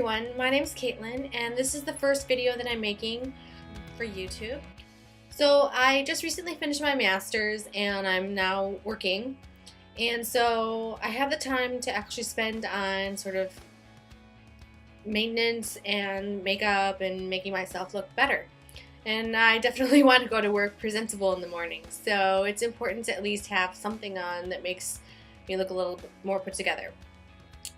everyone, my name's Caitlin and this is the first video that I'm making for YouTube. So I just recently finished my master's and I'm now working, and so I have the time to actually spend on sort of maintenance and makeup and making myself look better. And I definitely want to go to work presentable in the morning, so it's important to at least have something on that makes me look a little bit more put together.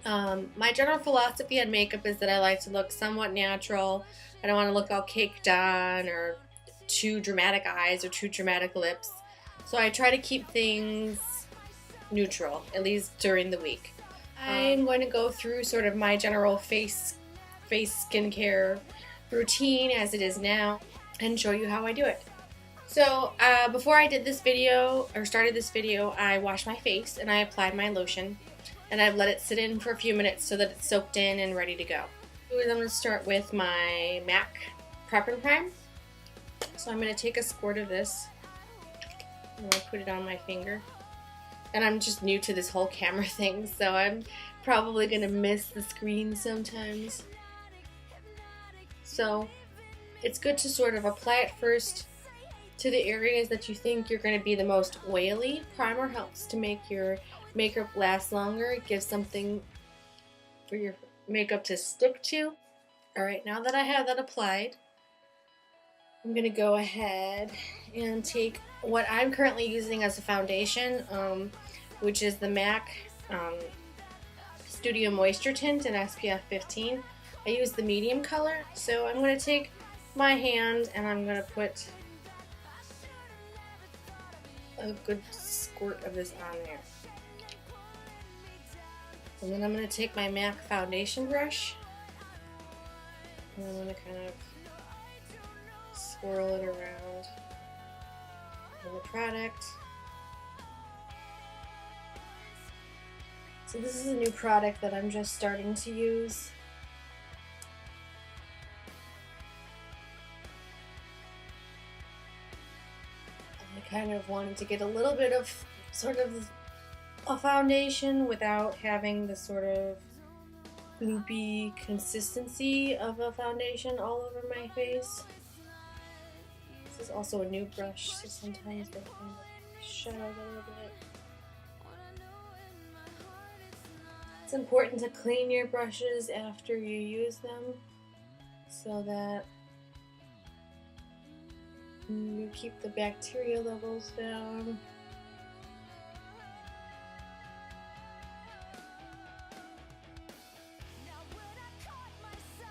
My general philosophy on makeup is that I like to look somewhat natural. I don't want to look all caked on or too dramatic eyes or too dramatic lips. So I try to keep things neutral, at least during the week. I'm going to go through sort of my general face skincare routine as it is now and show you how I do it. So before I did this video or started this video, I washed my face and I applied my lotion. And I've let it sit in for a few minutes so that it's soaked in and ready to go. I'm going to start with my MAC Prep and Prime. So I'm going to take a squirt of this and I'll put it on my finger. And I'm just new to this whole camera thing, so I'm probably going to miss the screen sometimes. So it's good to sort of apply it first to the areas that you think you're going to be the most oily. Primer helps to make your makeup last longer. It gives something for your makeup to stick to. Alright, now that I have that applied, I'm going to go ahead and take what I'm currently using as a foundation, which is the MAC Studio Moisture Tint in SPF 15. I use the medium color, so I'm going to take my hand and I'm going to put a good squirt of this on there. And then I'm going to take my MAC foundation brush and I'm going to kind of swirl it around in the product. So this is a new product that I'm just starting to use. I kind of wanted to get a little bit of sort of a foundation without having the sort of gloopy consistency of a foundation all over my face. This is also a new brush, so sometimes they kind of shadow a little bit. It's important to clean your brushes after you use them so that you keep the bacteria levels down.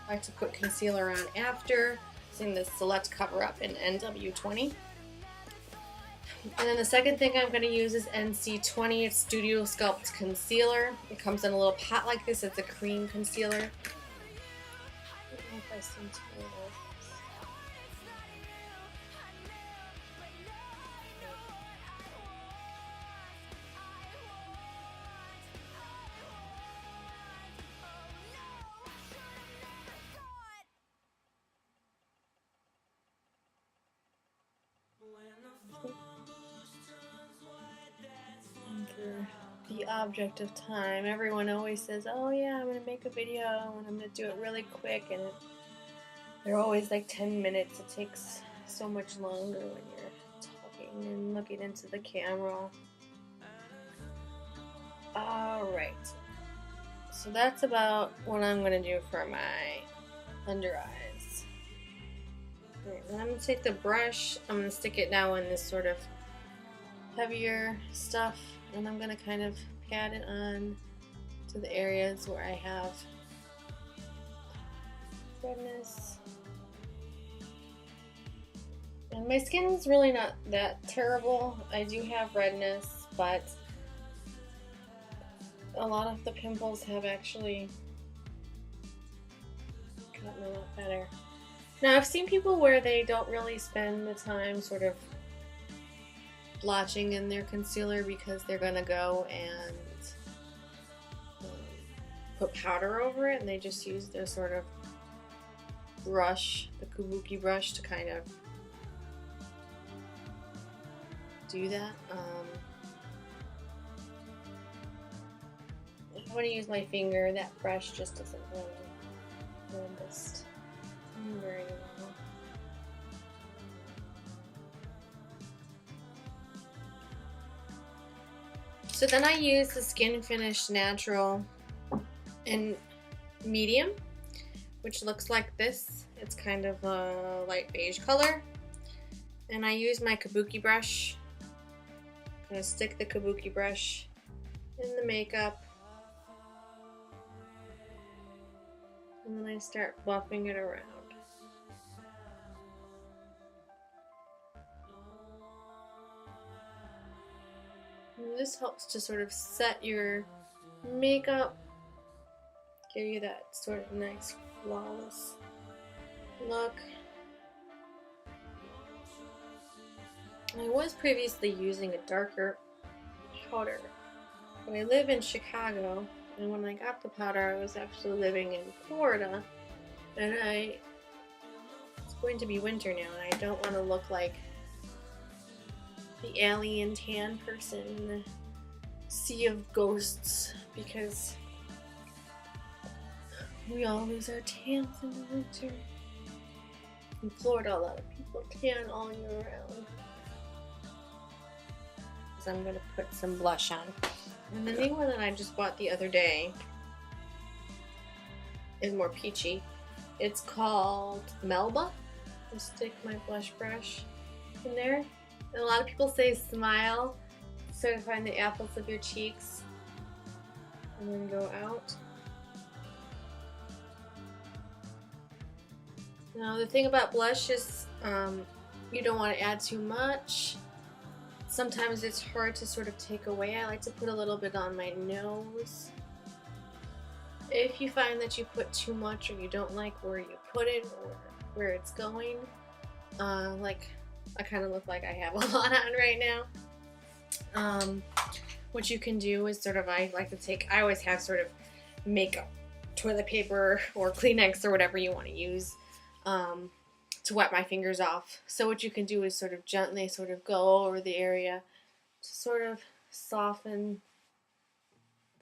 I like to put concealer on after, using the Select Coverup-NW 20. And then the second thing I'm going to use is NC20. It's Studio Sculpt Concealer. It comes in a little pot like this. It's a cream concealer. I don't know if I seem to know this. The object of time. Everyone always says, oh yeah, I'm going to make a video and I'm going to do it really quick, and they're always like 10 minutes. It takes so much longer when you're talking and looking into the camera. Alright, so that's about what I'm going to do for my under eyes. Right, then I'm going to take the brush, I'm going to stick it now in this sort of heavier stuff, and I'm going to kind of pat it on to the areas where I have redness. And my skin's really not that terrible. I do have redness, but a lot of the pimples have actually gotten a lot better. Now, I've seen people where they don't really spend the time sort of blotching in their concealer because they're gonna go and put powder over it, and they just use their sort of brush, the kabuki brush, to kind of do that. I want to use my finger. That brush just doesn't really just very well. So then I use the Skinfinish Natural in medium, which looks like this. It's kind of a light beige color. And I use my kabuki brush. I'm gonna stick the kabuki brush in the makeup. And then I start buffing it around. And this helps to sort of set your makeup, give you that sort of nice flawless look. I was previously using a darker powder, but I live in Chicago, and when I got the powder I was actually living in Florida, and it's going to be winter now and I don't want to look like the alien tan person in the sea of ghosts, because we all lose our tans in the winter. In Florida, a lot of people tan all year round. So I'm going to put some blush on. And the new one that I just bought the other day is more peachy. It's called Melba. Just stick my blush brush in there. And a lot of people say smile, sort of find the apples of your cheeks, and then go out. Now the thing about blush is you don't want to add too much. Sometimes it's hard to sort of take away. I like to put a little bit on my nose. If you find that you put too much or you don't like where you put it or where it's going, like I kind of look like I have a lot on right now. What you can do is sort of, I always have sort of makeup, toilet paper or Kleenex or whatever you want to use to wipe my fingers off. So what you can do is sort of gently sort of go over the area to sort of soften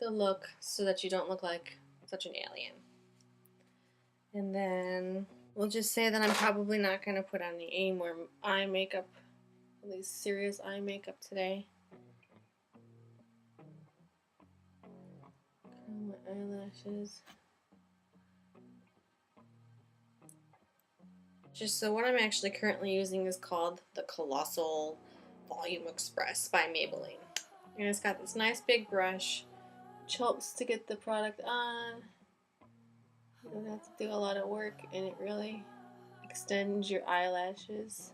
the look so that you don't look like such an alien. And then we'll just say that I'm probably not going to put on any more eye makeup, at least serious eye makeup today. My eyelashes. So what I'm actually currently using is called the Collosal Volume Express by Maybelline. And it's got this nice big brush, which helps to get the product on. You don't have to do a lot of work, and it really extends your eyelashes.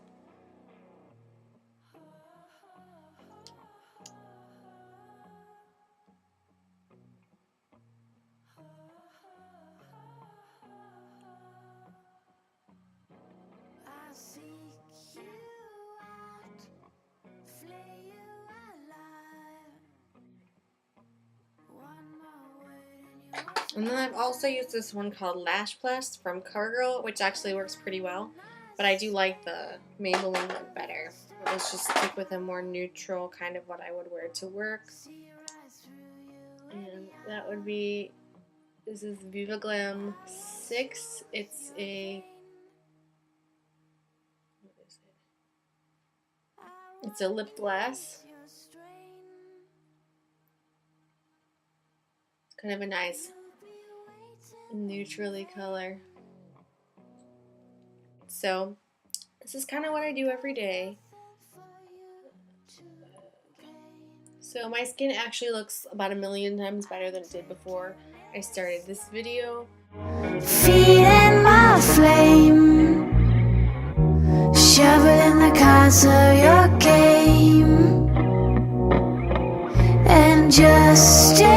And then I've also used this one called Lash Plus from CoverGirl, which actually works pretty well. But I do like the Maybelline one better. Let's just stick with a more neutral kind of what I would wear to work. And that would be, this is Viva Glam VI. It's a, what is it? It's a lip glass. It's kind of a nice neutrally color. So this is kind of what I do every day. So my skin actually looks about 1,000,000 times better than it did before I started this video. Feeding my flame, shoveling the cards of your game, and just stay.